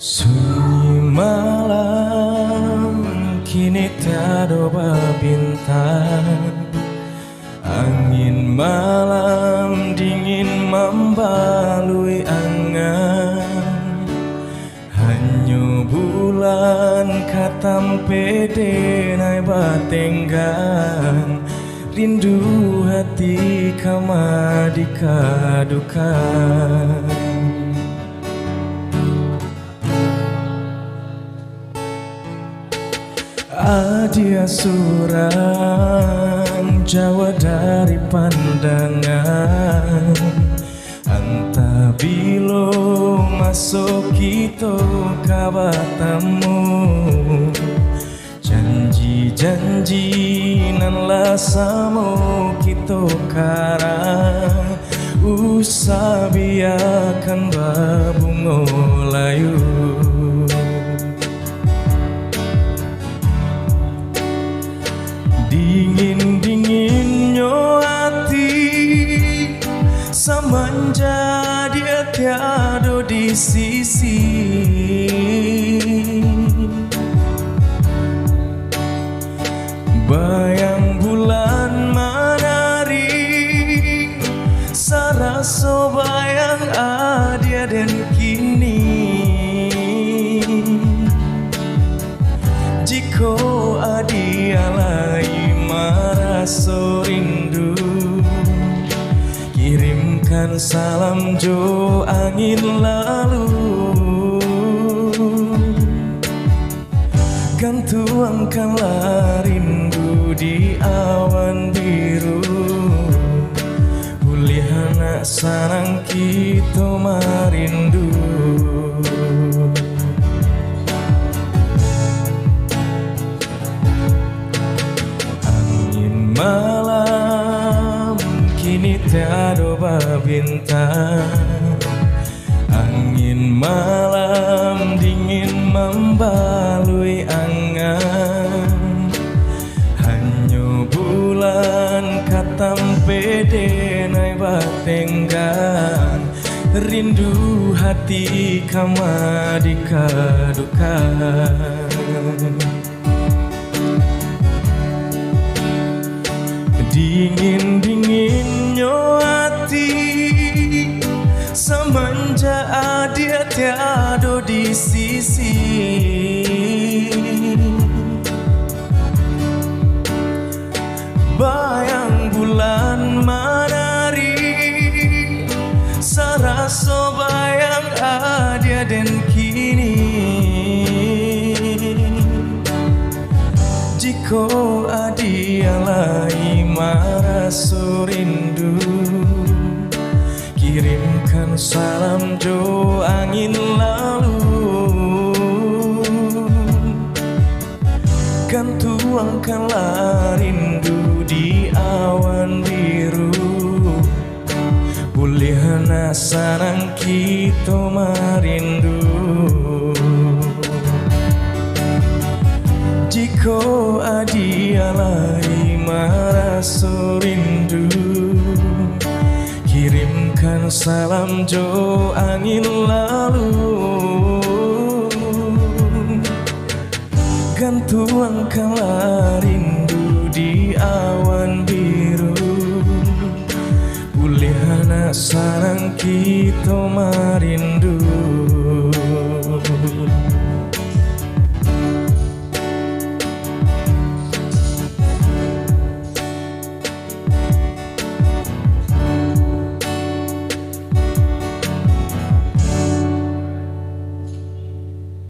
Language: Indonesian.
Sunyi malam kini tiada bintang. Angin malam dingin membalui angan. Hanya bulan katam pede naik batenggang. Rindu hati kama dikadukan. Adia suram Jawa dari pandangan. Anta bilo masuk kita kabatamu. Janji-janji nan lasamo kita karang. Usabiakan babungo layu. Dingin-dinginnya hati semenjak dia tiada di sisi. Bayang bulan menari sarasa bayang adia dan kini. Jika adia lai merasa rindu, kirimkan salam jo angin lalu. Kan tuangkanlah rindu di awan biru. Pulih anak sarang kita merindu. Angin malam kini tiada bintang. Angin malam dingin membalui angan. Hanya bulan katam pede naik batenggang. Rindu hati kama dikadukan. Dingin-dinginnya hati semenjak dia tiada di sisi. Bayang bulan menari sarasa bayang adia dan kini. Jika adia lai merasa rindu, kirimkan salam jo angin lalu. Kan tuangkanlah rindu di awan biru. Pulih anak sarang kita merindu. Jika adia lai merasa rindu, kirimkan salam jo angin lalu. Kan tuangkanlah rindu di awan biru. Pulih anak sarang kita merindu.